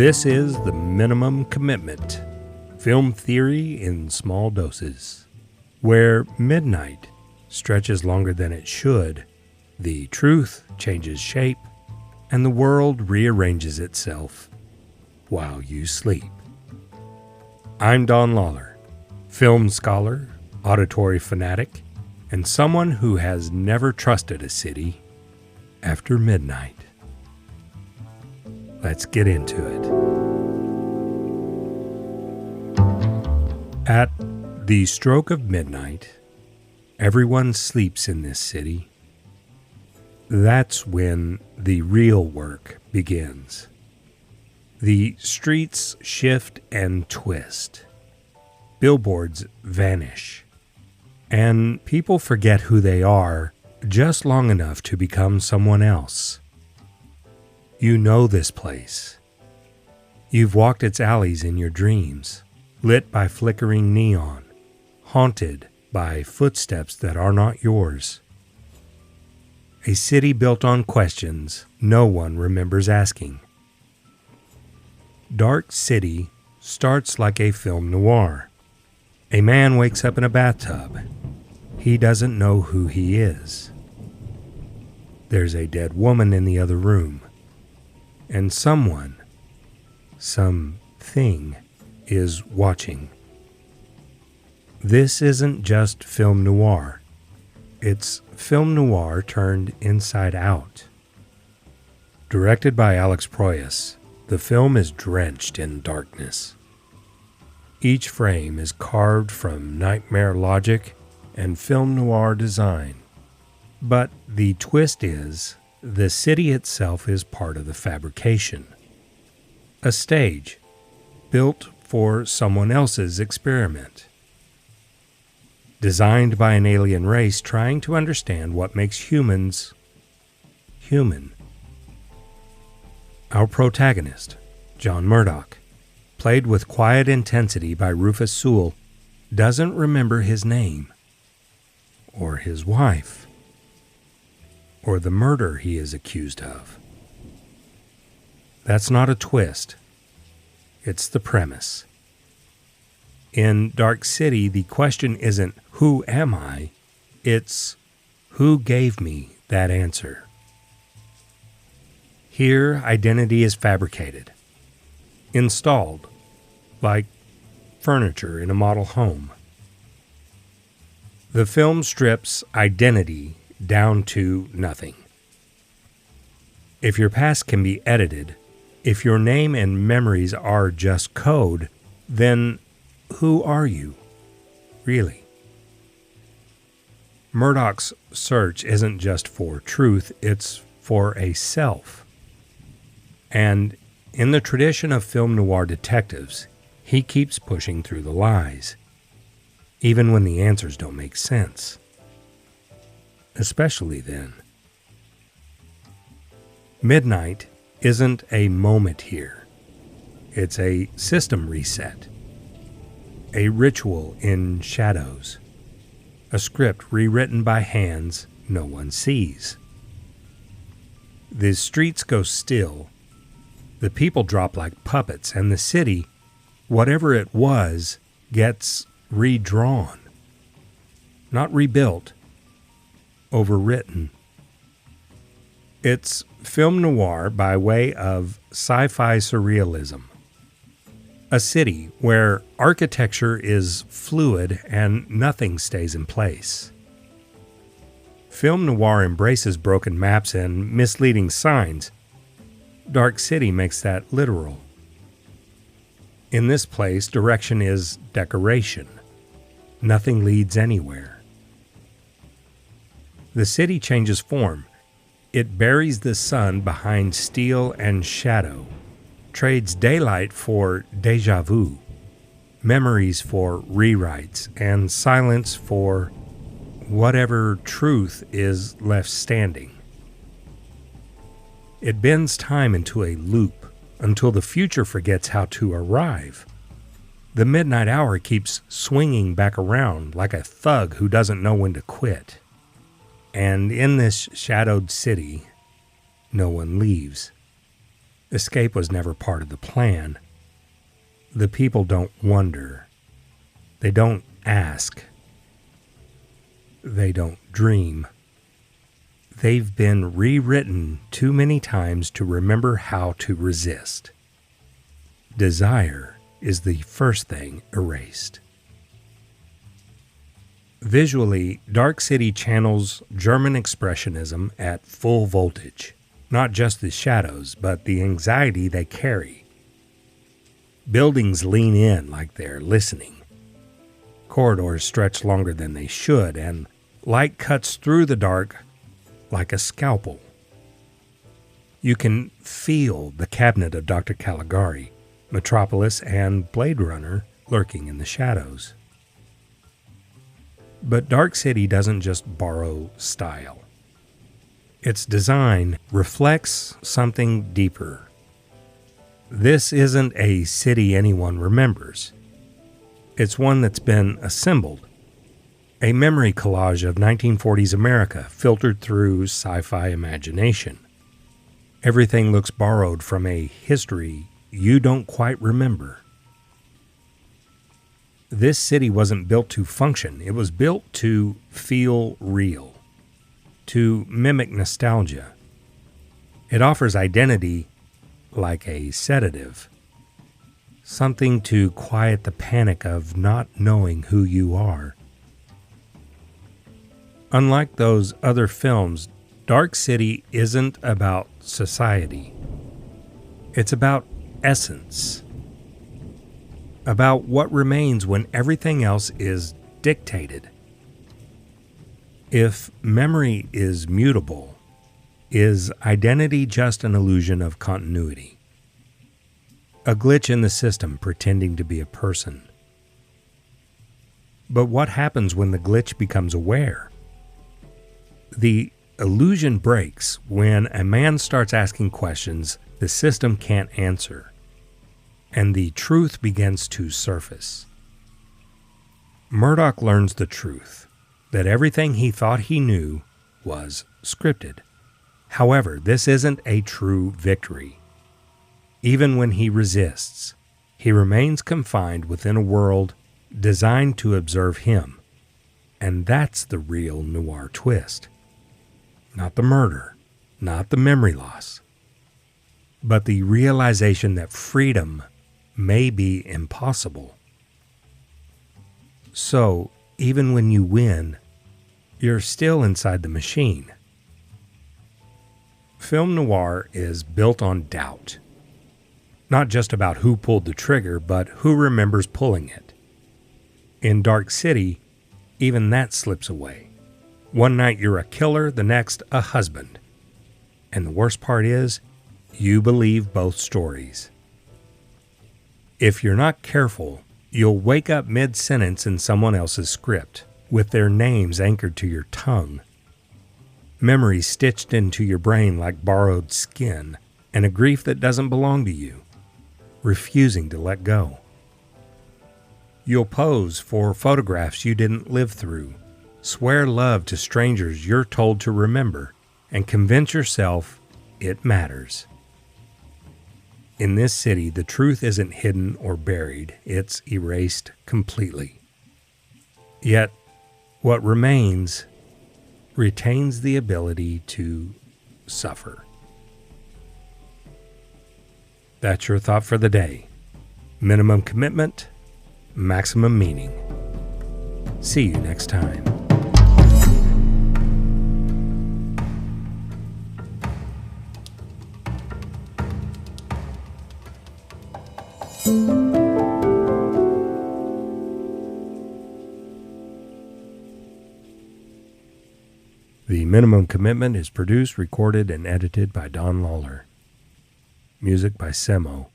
This is the minimum commitment, film theory in small doses, where midnight stretches longer than it should, the truth changes shape, and the world rearranges itself while you sleep. I'm Don Lawler, film scholar, auditory fanatic, and someone who has never trusted a city after midnight. Let's get into it. At the stroke of midnight, everyone sleeps in this city. That's when the real work begins. The streets shift and twist. Billboards vanish. And people forget who they are just long enough to become someone else. You know this place. You've walked its alleys in your dreams, lit by flickering neon, haunted by footsteps that are not yours. A city built on questions no one remembers asking. Dark City starts like a film noir. A man wakes up in a bathtub. He doesn't know who he is. There's a dead woman in the other room. And someone, something, is watching. This isn't just film noir. It's film noir turned inside out. Directed by Alex Proyas, the film is drenched in darkness. Each frame is carved from nightmare logic and film noir design. But the twist is, the city itself is part of the fabrication. A stage built for someone else's experiment. Designed by an alien race trying to understand what makes humans human. Our protagonist, John Murdoch, played with quiet intensity by Rufus Sewell, doesn't remember his name, or his wife, or the murder he is accused of. That's not a twist. It's the premise. In Dark City, the question isn't, who am I? It's, who gave me that answer? Here, identity is fabricated, installed, like furniture in a model home. The film strips identity down to nothing. If your past can be edited, if your name and memories are just code, then who are you, really? Murdoch's search isn't just for truth, it's for a self. And in the tradition of film noir detectives, he keeps pushing through the lies, even when the answers don't make sense. Especially then. Midnight isn't a moment here. It's a system reset. A ritual in shadows. A script rewritten by hands no one sees. The streets go still. The people drop like puppets, and the city, whatever it was, gets redrawn. Not rebuilt. Overwritten. It's film noir by way of sci-fi surrealism. A city where architecture is fluid and nothing stays in place. Film noir embraces broken maps and misleading signs. Dark City makes that literal. In this place, direction is decoration. Nothing leads anywhere. The city changes form. It buries the sun behind steel and shadow, trades daylight for déjà vu, memories for rewrites, and silence for whatever truth is left standing. It bends time into a loop until the future forgets how to arrive. The midnight hour keeps swinging back around like a thug who doesn't know when to quit. And in this shadowed city, no one leaves. Escape was never part of the plan. The people don't wonder. They don't ask. They don't dream. They've been rewritten too many times to remember how to resist. Desire is the first thing erased. Visually, Dark City channels German expressionism at full voltage. Not just the shadows, but the anxiety they carry. Buildings lean in like they're listening. Corridors stretch longer than they should, and light cuts through the dark like a scalpel. You can feel the cabinet of Dr. Caligari, Metropolis, and Blade Runner lurking in the shadows. But Dark City doesn't just borrow style. Its design reflects something deeper. This isn't a city anyone remembers. It's one that's been assembled. A memory collage of 1940s America filtered through sci-fi imagination. Everything looks borrowed from a history you don't quite remember. This city wasn't built to function. It was built to feel real, to mimic nostalgia. It offers identity like a sedative, something to quiet the panic of not knowing who you are. Unlike those other films, Dark City isn't about society. It's about essence. About what remains when everything else is dictated. If memory is mutable, is identity just an illusion of continuity? A glitch in the system pretending to be a person? But what happens when the glitch becomes aware? The illusion breaks when a man starts asking questions the system can't answer, and the truth begins to surface. Murdoch learns the truth, that everything he thought he knew was scripted. However, this isn't a true victory. Even when he resists, he remains confined within a world designed to observe him. And that's the real noir twist. Not the murder, not the memory loss, but the realization that freedom may be impossible. So, even when you win, you're still inside the machine. Film noir is built on doubt. Not just about who pulled the trigger, but who remembers pulling it. In Dark City, even that slips away. One night you're a killer, the next a husband. And the worst part is, you believe both stories. If you're not careful, you'll wake up mid-sentence in someone else's script, with their names anchored to your tongue. Memories stitched into your brain like borrowed skin, and a grief that doesn't belong to you, refusing to let go. You'll pose for photographs you didn't live through, swear love to strangers you're told to remember, and convince yourself it matters. In this city, the truth isn't hidden or buried, it's erased completely. Yet, what remains retains the ability to suffer. That's your thought for the day. Minimum commitment, maximum meaning. See you next time. The Minimum Commitment is produced, recorded, and edited by Don Lawler. Music by Semo.